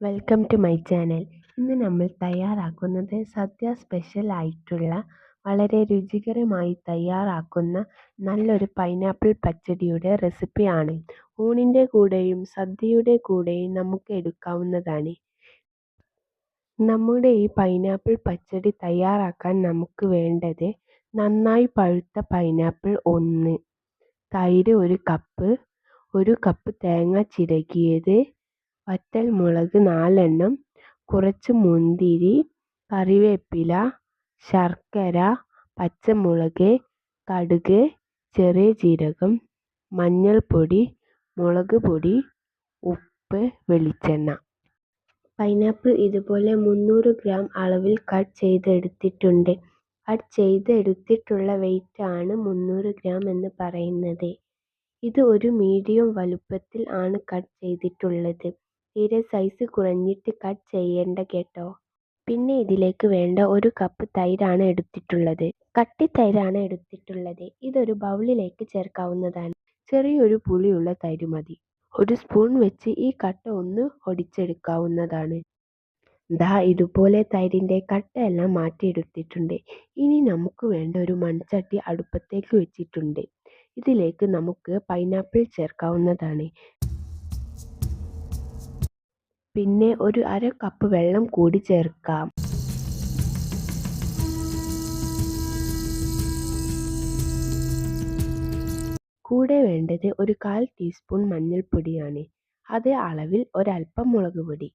Welcome to my channel. ഇന്ന് നമ്മൾ തയ്യാറാക്കുന്നത് സദ്യ സ്പെഷ്യൽ ആയിട്ടുള്ള വളരെ രുചികരമായി തയ്യാറാക്കുന്ന നല്ലൊരു പൈനാപ്പിൾ പച്ചടിയുടെ റെസിപ്പിയാണ്. ഊണിൻ്റെ കൂടെയും സദ്യയുടെ കൂടെയും നമുക്ക് എടുക്കാവുന്നതാണ്. നമ്മുടെ ഈ പൈനാപ്പിൾ പച്ചടി തയ്യാറാക്കാൻ നമുക്ക് വേണ്ടത് നന്നായി പഴുത്ത പൈനാപ്പിൾ 1, തൈര് 1 കപ്പ്, 1 കപ്പ് തേങ്ങ ചിരകിയത്, വറ്റൽമുളക് 4 എണ്ണം, കുറച്ച് മുന്തിരി, കറിവേപ്പില, ശർക്കര, പച്ചമുളക്, കടുക്, ചെറിയ ജീരകം, മഞ്ഞൾപ്പൊടി, മുളക് പൊടി, ഉപ്പ്, വെളിച്ചെണ്ണ. പൈനാപ്പിൾ ഇതുപോലെ 300 ഗ്രാം അളവിൽ കട്ട് ചെയ്തെടുത്തിട്ടുണ്ട്. കട്ട് ചെയ്തെടുത്തിട്ടുള്ള വെയിറ്റാണ് 300 ഗ്രാം എന്ന് പറയുന്നത്. ഇത് ഒരു മീഡിയം വലുപ്പത്തിൽ ആണ് കട്ട് ചെയ്തിട്ടുള്ളത്. തീരെ സൈസ് കുറഞ്ഞിട്ട് കട്ട് ചെയ്യേണ്ട കേട്ടോ. പിന്നെ ഇതിലേക്ക് വേണ്ട 1 കപ്പ് തൈരാണ് എടുത്തിട്ടുള്ളത്. കട്ടി തൈരാണ് എടുത്തിട്ടുള്ളത്. ഇതൊരു ബൗളിലേക്ക് ചേർക്കാവുന്നതാണ്. ചെറിയൊരു പുളിയുള്ള തൈര് മതി. 1 സ്പൂൺ വെച്ച് ഈ കട്ട ഒന്ന് ഒടിച്ചെടുക്കാവുന്നതാണ്. ദാ ഇതുപോലെ തൈരിൻ്റെ കട്ടയെല്ലാം മാറ്റിയെടുത്തിട്ടുണ്ട്. ഇനി നമുക്ക് വേണ്ട ഒരു മൺചട്ടി അടുപ്പത്തേക്ക് വെച്ചിട്ടുണ്ട്. ഇതിലേക്ക് നമുക്ക് പൈനാപ്പിൾ ചേർക്കാവുന്നതാണ്. പിന്നെ ഒരു 1/2 കപ്പ് വെള്ളം കൂടി ചേർക്കാം. കൂടെ വേണ്ടത് ഒരു 1/4 ടീസ്പൂൺ മഞ്ഞൾപ്പൊടിയാണ്. അതേ അളവിൽ ഒരൽപ്പം മുളക് പൊടി.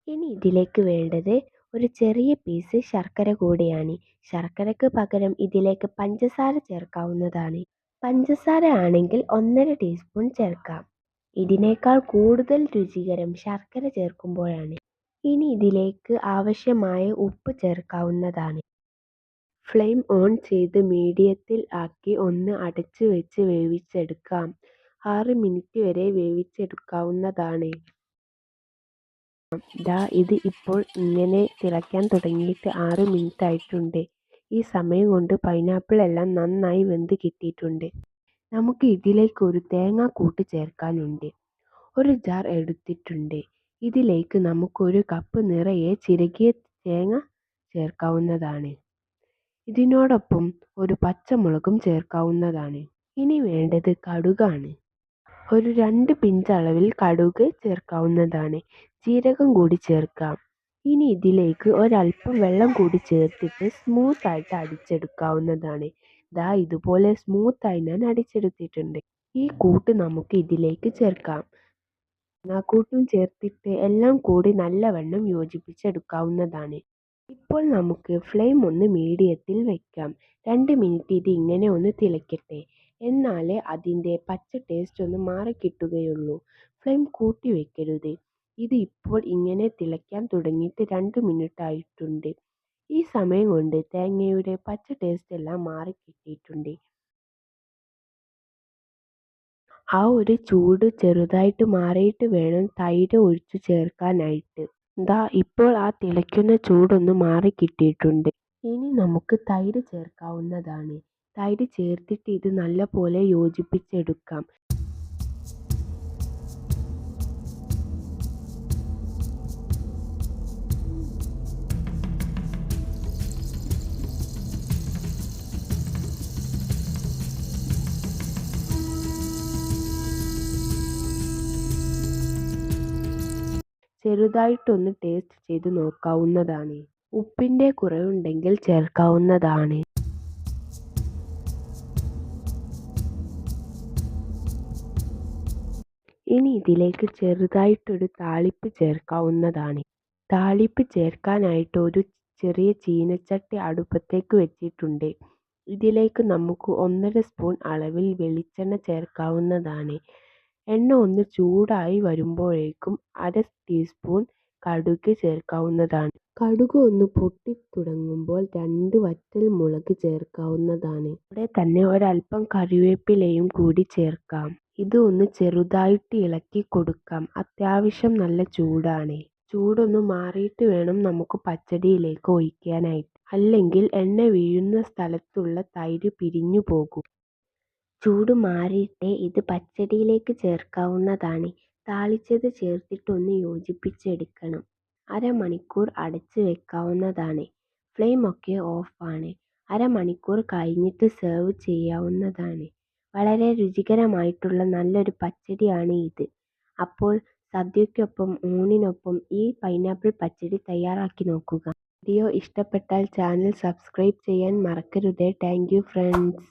ഇനി ഇതിലേക്ക് വേണ്ടത് ഒരു ചെറിയ പീസ് ശർക്കര കൂടിയാണ്. ശർക്കരയ്ക്ക് പകരം ഇതിലേക്ക് പഞ്ചസാര ചേർക്കാവുന്നതാണ്. പഞ്ചസാര ആണെങ്കിൽ 1/2 ടീസ്പൂൺ ചേർക്കാം. ഇതിനേക്കാൾ കൂടുതൽ രുചികരം ശർക്കര ചേർക്കുമ്പോഴാണ്. ഇനി ഇതിലേക്ക് ആവശ്യമായ ഉപ്പ് ചേർക്കാവുന്നതാണ്. ഫ്ലെയിം ഓൺ ചെയ്ത് മീഡിയത്തിൽ ആക്കി ഒന്ന് അടച്ചു വെച്ച് വേവിച്ചെടുക്കാം. 6 മിനിറ്റ് വരെ വേവിച്ചെടുക്കാവുന്നതാണ്. ദാ ഇത് ഇപ്പോൾ ഇങ്ങനെ തിളയ്ക്കാൻ തുടങ്ങിയിട്ട് 6 മിനിറ്റ് ആയിട്ടുണ്ട്. ഈ സമയം കൊണ്ട് പൈനാപ്പിൾ എല്ലാം നന്നായി വെന്ത് കിട്ടിയിട്ടുണ്ട്. നമുക്ക് ഇതിലേക്ക് ഒരു തേങ്ങാക്കൂട്ട് ചേർക്കാനുണ്ട്. ഒരു ജാർ എടുത്തിട്ടുണ്ട്. ഇതിലേക്ക് നമുക്ക് 1 കപ്പ് നിറയെ ചിരകിയ തേങ്ങ ചേർക്കാവുന്നതാണ്. ഇതിനോടൊപ്പം ഒരു പച്ചമുളകും ചേർക്കാവുന്നതാണ്. ഇനി വേണ്ടത് കടുകാണ്. ഒരു 2 പിഞ്ച് അളവിൽ കടുക് ചേർക്കാവുന്നതാണ്. ജീരകം കൂടി ചേർക്കാം. ഇനി ഇതിലേക്ക് ഒരൽപ്പം വെള്ളം കൂടി ചേർത്തിട്ട് സ്മൂത്തായിട്ട് അടിച്ചെടുക്കാവുന്നതാണ്. ദാ ഇതുപോലെ സ്മൂത്തായി ഞാൻ അടിച്ചെടുത്തിട്ടുണ്ട്. ഈ കൂട്ട് നമുക്ക് ഇതിലേക്ക് ചേർക്കാം. കൂട്ടും ചേർത്തിട്ട് എല്ലാം കൂടി നല്ലവണ്ണം യോജിപ്പിച്ചെടുക്കാവുന്നതാണ്. ഇപ്പോൾ നമുക്ക് ഫ്ലെയിം ഒന്ന് മീഡിയത്തിൽ വെക്കാം. 2 മിനിറ്റ് ഇത് ഇങ്ങനെ ഒന്ന് തിളയ്ക്കട്ടെ. എന്നാലേ അതിൻ്റെ പച്ച ടേസ്റ്റ് ഒന്ന് മാറിക്കിട്ടുകയുള്ളൂ. ഫ്ലെയിം കൂട്ടി വെക്കരുത്. ഇത് ഇപ്പോൾ ഇങ്ങനെ തിളയ്ക്കാൻ തുടങ്ങിയിട്ട് 2 മിനിറ്റ് ആയിട്ടുണ്ട്. ഈ സമയം കൊണ്ട് തേങ്ങയുടെ പച്ച ടേസ്റ്റ് എല്ലാം മാറിക്കിട്ടിയിട്ടുണ്ട്. ആ ഒരു ചൂട് ചെറുതായിട്ട് മാറിയിട്ട് വേണം തൈര് ഒഴിച്ചു ചേർക്കാനായിട്ട്. ദാ ഇപ്പോൾ ആ തിളയ്ക്കുന്ന ചൂടൊന്ന് മാറിക്കിട്ടിയിട്ടുണ്ട്. ഇനി നമുക്ക് തൈര് ചേർക്കാവുന്നതാണ്. തൈര് ചേർത്തിട്ട് ഇത് നല്ലപോലെ യോജിപ്പിച്ചെടുക്കാം. ചെറുതായിട്ടൊന്ന് ടേസ്റ്റ് ചെയ്ത് നോക്കാവുന്നതാണ്. ഉപ്പിൻ്റെ കുറവുണ്ടെങ്കിൽ ചേർക്കാവുന്നതാണ്. ഇനി ഇതിലേക്ക് ചെറുതായിട്ടൊരു താളിപ്പ് ചേർക്കാവുന്നതാണ്. താളിപ്പ് ചേർക്കാനായിട്ട് ഒരു ചെറിയ ചീനച്ചട്ടി അടുപ്പത്തേക്ക് വെച്ചിട്ടുണ്ട്. ഇതിലേക്ക് നമുക്ക് 1/2 സ്പൂൺ അളവിൽ വെളിച്ചെണ്ണ ചേർക്കാവുന്നതാണ്. എണ്ണ ഒന്ന് ചൂടായി വരുമ്പോഴേക്കും 1/2 ടീസ്പൂൺ കടുക് ചേർക്കാവുന്നതാണ്. കടുക് ഒന്ന് പൊട്ടിത്തുടങ്ങുമ്പോൾ 2 വറ്റൽമുളക് ചേർക്കാവുന്നതാണ്. ഇവിടെ തന്നെ ഒരൽപ്പം കറിവേപ്പിലയും കൂടി ചേർക്കാം. ഇത് ഒന്ന് ചെറുതായിട്ട് ഇളക്കി കൊടുക്കാം. അത്യാവശ്യം നല്ല ചൂടാണ്. ചൂടൊന്ന് മാറിയിട്ട് വേണം നമുക്ക് പച്ചടിയിലേക്ക് ഒഴിക്കാനായിട്ട്. അല്ലെങ്കിൽ എണ്ണ വീഴുന്ന സ്ഥലത്തുള്ള തൈര് പിരിഞ്ഞു പോകും. ചൂട് മാറിയിട്ട് ഇത് പച്ചടിയിലേക്ക് ചേർക്കാവുന്നതാണ്. താളിച്ചത് ചേർത്തിട്ടൊന്ന് യോജിപ്പിച്ചെടുക്കണം. അരമണിക്കൂർ അടച്ച് വെക്കാവുന്നതാണ്. ഫ്ലെയിമൊക്കെ ഓഫാണ്. അരമണിക്കൂർ കഴിഞ്ഞിട്ട് സെർവ് ചെയ്യാവുന്നതാണ്. വളരെ രുചികരമായിട്ടുള്ള നല്ലൊരു പച്ചടിയാണ് ഇത്. അപ്പോൾ സദ്യയ്ക്കൊപ്പം ഊണിനൊപ്പം ഈ പൈനാപ്പിൾ പച്ചടി തയ്യാറാക്കി നോക്കുക. വീഡിയോ ഇഷ്ടപ്പെട്ടാൽ ചാനൽ സബ്സ്ക്രൈബ് ചെയ്യാൻ മറക്കരുതേ. Thank you friends.